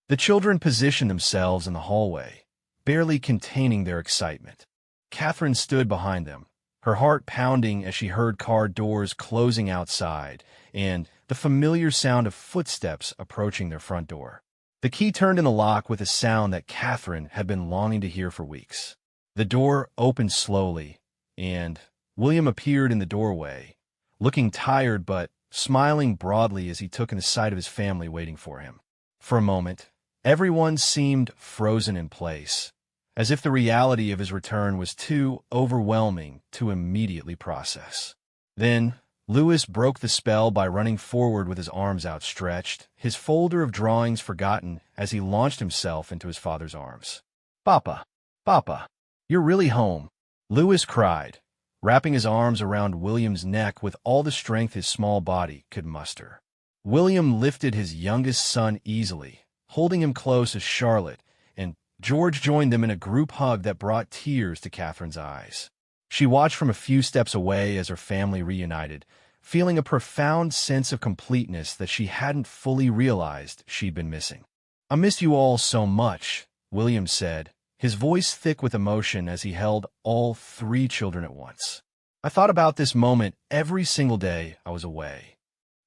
The children positioned themselves in the hallway, barely containing their excitement. Catherine stood behind them, her heart pounding as she heard car doors closing outside and the familiar sound of footsteps approaching their front door. The key turned in the lock with a sound that Catherine had been longing to hear for weeks. The door opened slowly, and William appeared in the doorway, looking tired but smiling broadly as he took in the sight of his family waiting for him. For a moment, everyone seemed frozen in place, as if the reality of his return was too overwhelming to immediately process. Then, Louis broke the spell by running forward with his arms outstretched, his folder of drawings forgotten as he launched himself into his father's arms. "Papa, Papa, you're really home," Louis cried, wrapping his arms around William's neck with all the strength his small body could muster. William lifted his youngest son easily, holding him close as Charlotte and George joined them in a group hug that brought tears to Catherine's eyes. She watched from a few steps away as her family reunited, feeling a profound sense of completeness that she hadn't fully realized she'd been missing. "I miss you all so much," William said, his voice thick with emotion as he held all three children at once. "I thought about this moment every single day I was away."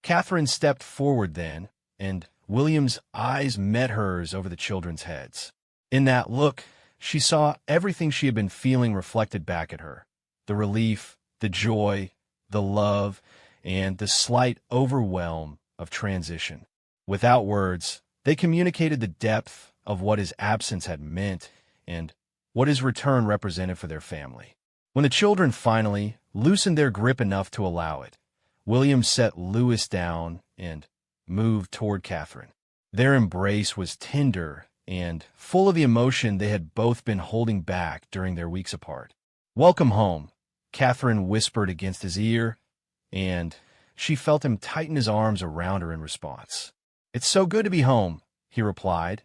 Catherine stepped forward then, and William's eyes met hers over the children's heads. In that look, she saw everything she had been feeling reflected back at her: the relief, the joy, the love, and the slight overwhelm of transition. Without words, they communicated the depth of what his absence had meant and what his return represented for their family. When the children finally loosened their grip enough to allow it, William set Louis down and moved toward Catherine. Their embrace was tender and full of the emotion they had both been holding back during their weeks apart. "Welcome home," Catherine whispered against his ear, and she felt him tighten his arms around her in response. "It's so good to be home," he replied,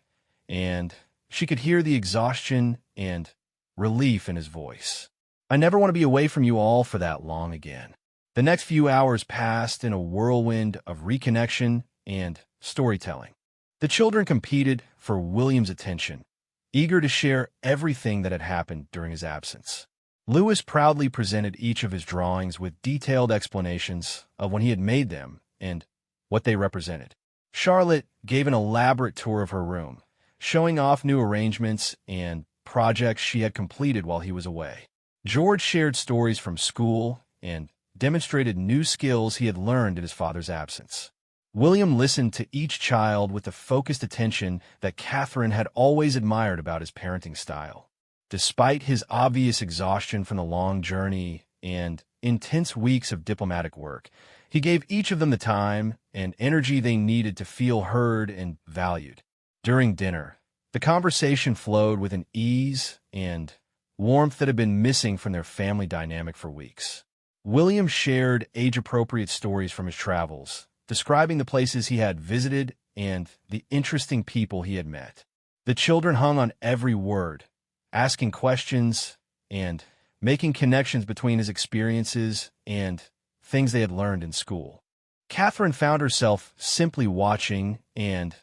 and she could hear the exhaustion and relief in his voice. "I never want to be away from you all for that long again." The next few hours passed in a whirlwind of reconnection and storytelling. The children competed for William's attention, eager to share everything that had happened during his absence. Louis proudly presented each of his drawings with detailed explanations of when he had made them and what they represented. Charlotte gave an elaborate tour of her room, showing off new arrangements and projects she had completed while he was away. George shared stories from school and demonstrated new skills he had learned in his father's absence. William listened to each child with the focused attention that Catherine had always admired about his parenting style. Despite his obvious exhaustion from the long journey and intense weeks of diplomatic work, he gave each of them the time and energy they needed to feel heard and valued. During dinner, the conversation flowed with an ease and warmth that had been missing from their family dynamic for weeks. William shared age-appropriate stories from his travels, describing the places he had visited and the interesting people he had met. The children hung on every word, asking questions and making connections between his experiences and things they had learned in school. Catherine found herself simply watching and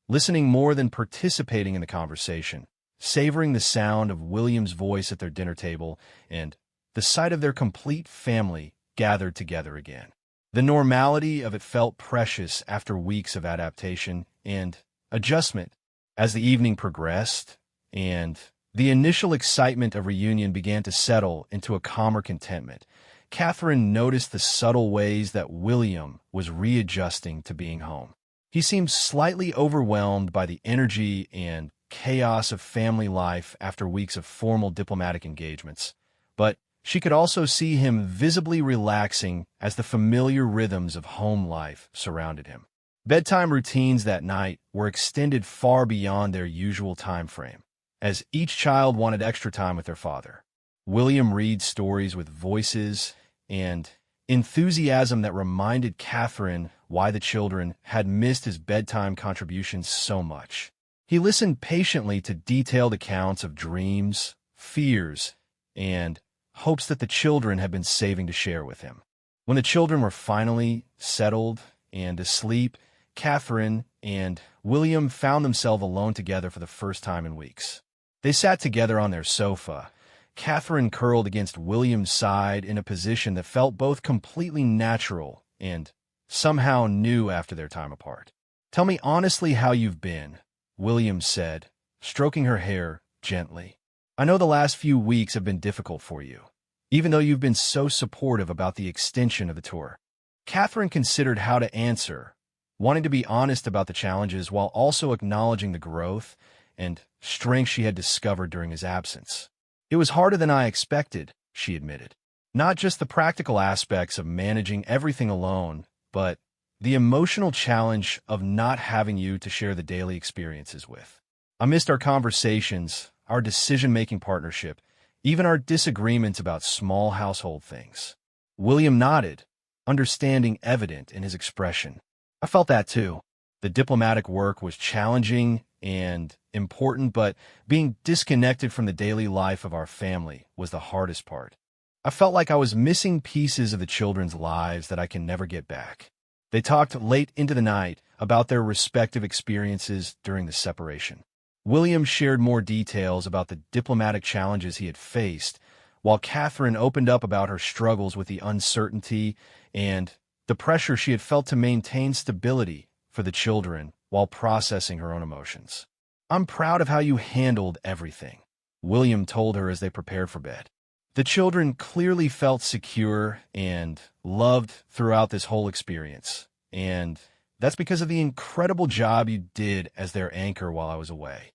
listening more than participating in the conversation, savoring the sound of William's voice at their dinner table and the sight of their complete family gathered together again. The normality of it felt precious after weeks of adaptation and adjustment. As the evening progressed and the initial excitement of reunion began to settle into a calmer contentment, Catherine noticed the subtle ways that William was readjusting to being home. He seemed slightly overwhelmed by the energy and chaos of family life after weeks of formal diplomatic engagements, but she could also see him visibly relaxing as the familiar rhythms of home life surrounded him. Bedtime routines that night were extended far beyond their usual time frame, as each child wanted extra time with their father. William read stories with voices and enthusiasm that reminded Catherine why the children had missed his bedtime contributions so much. He listened patiently to detailed accounts of dreams, fears, and hopes that the children had been saving to share with him. When the children were finally settled and asleep, Catherine and William found themselves alone together for the first time in weeks. They sat together on their sofa, Catherine curled against William's side in a position that felt both completely natural and somehow new after their time apart. "Tell me honestly how you've been," William said, stroking her hair gently. "I know the last few weeks have been difficult for you, even though you've been so supportive about the extension of the tour." Catherine considered how to answer, wanting to be honest about the challenges while also acknowledging the growth and strength she had discovered during his absence. "It was harder than I expected," she admitted. "Not just the practical aspects of managing everything alone, but the emotional challenge of not having you to share the daily experiences with. I missed our conversations, our decision-making partnership, even our disagreements about small household things." William nodded, understanding evident in his expression. "I felt that too. The diplomatic work was challenging and important, but being disconnected from the daily life of our family was the hardest part. I felt like I was missing pieces of the children's lives that I can never get back." They talked late into the night about their respective experiences during the separation. William shared more details about the diplomatic challenges he had faced, while Catherine opened up about her struggles with the uncertainty and the pressure she had felt to maintain stability for the children while processing her own emotions. "I'm proud of how you handled everything," William told her as they prepared for bed. The children clearly felt secure and loved throughout this whole experience, and that's because of the incredible job you did as their anchor while I was away.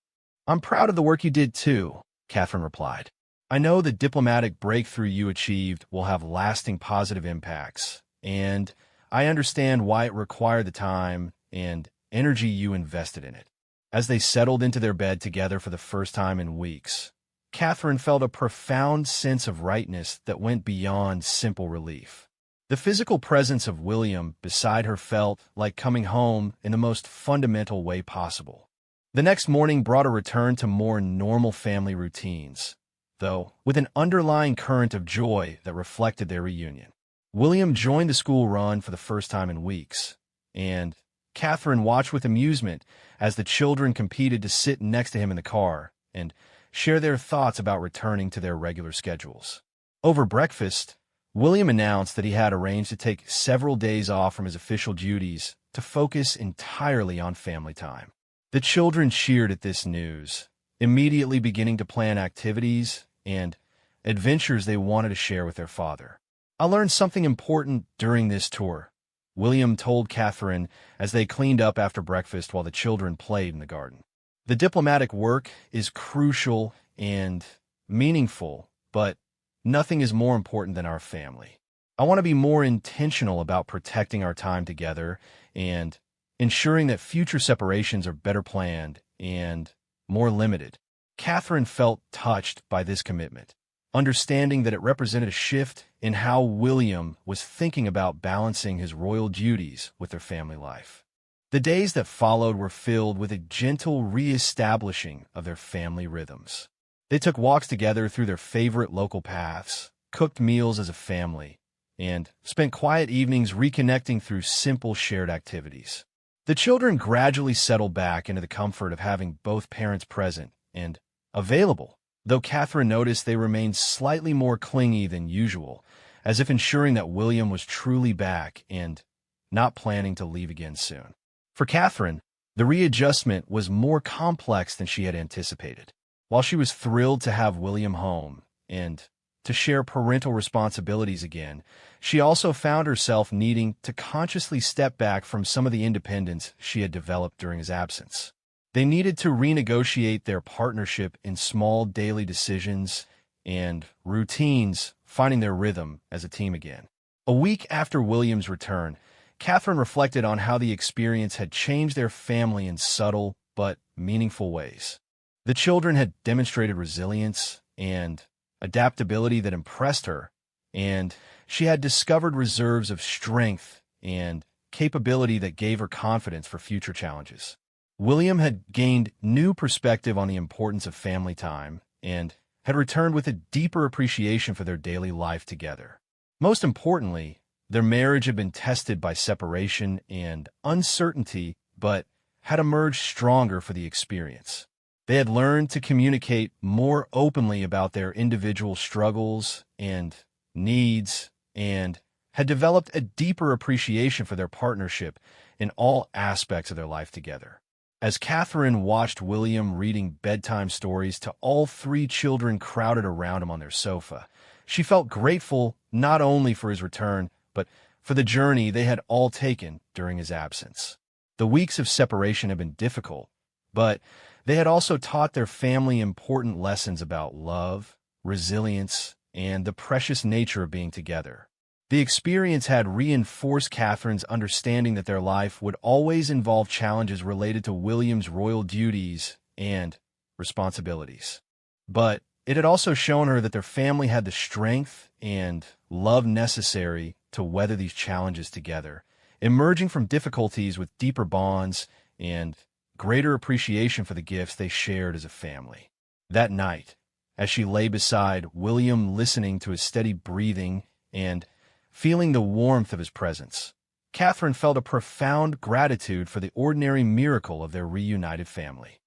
"I'm proud of the work you did too," Catherine replied. "I know the diplomatic breakthrough you achieved will have lasting positive impacts, and I understand why it required the time and energy you invested in it." As they settled into their bed together for the first time in weeks, Catherine felt a profound sense of rightness that went beyond simple relief. The physical presence of William beside her felt like coming home in the most fundamental way possible. The next morning brought a return to more normal family routines, though with an underlying current of joy that reflected their reunion. William joined the school run for the first time in weeks, and Catherine watched with amusement as the children competed to sit next to him in the car and share their thoughts about returning to their regular schedules. Over breakfast, William announced that he had arranged to take several days off from his official duties to focus entirely on family time. The children cheered at this news, immediately beginning to plan activities and adventures they wanted to share with their father. "I learned something important during this tour," William told Catherine as they cleaned up after breakfast while the children played in the garden. "The diplomatic work is crucial and meaningful, but nothing is more important than our family. I want to be more intentional about protecting our time together and ensuring that future separations are better planned and more limited. Catherine felt touched by this commitment, understanding that it represented a shift in how William was thinking about balancing his royal duties with their family life. The days that followed were filled with a gentle re-establishing of their family rhythms. They took walks together through their favorite local paths, cooked meals as a family, and spent quiet evenings reconnecting through simple shared activities. The children gradually settled back into the comfort of having both parents present and available, though Catherine noticed they remained slightly more clingy than usual, as if ensuring that William was truly back and not planning to leave again soon. For Catherine, the readjustment was more complex than she had anticipated. While she was thrilled to have William home and to share parental responsibilities again, she also found herself needing to consciously step back from some of the independence she had developed during his absence. They needed to renegotiate their partnership in small daily decisions and routines, finding their rhythm as a team again. A week after William's return, Catherine reflected on how the experience had changed their family in subtle but meaningful ways. The children had demonstrated resilience and adaptability that impressed her, and she had discovered reserves of strength and capability that gave her confidence for future challenges. William had gained new perspective on the importance of family time and had returned with a deeper appreciation for their daily life together. Most importantly, their marriage had been tested by separation and uncertainty, but had emerged stronger for the experience. They had learned to communicate more openly about their individual struggles and needs, and had developed a deeper appreciation for their partnership in all aspects of their life together. As Catherine watched William reading bedtime stories to all three children crowded around him on their sofa, she felt grateful not only for his return, but for the journey they had all taken during his absence. The weeks of separation had been difficult, but they had also taught their family important lessons about love, resilience, and the precious nature of being together. The experience had reinforced Catherine's understanding that their life would always involve challenges related to William's royal duties and responsibilities. But it had also shown her that their family had the strength and love necessary to weather these challenges together, emerging from difficulties with deeper bonds and greater appreciation for the gifts they shared as a family. That night, as she lay beside William, listening to his steady breathing and feeling the warmth of his presence, Catherine felt a profound gratitude for the ordinary miracle of their reunited family.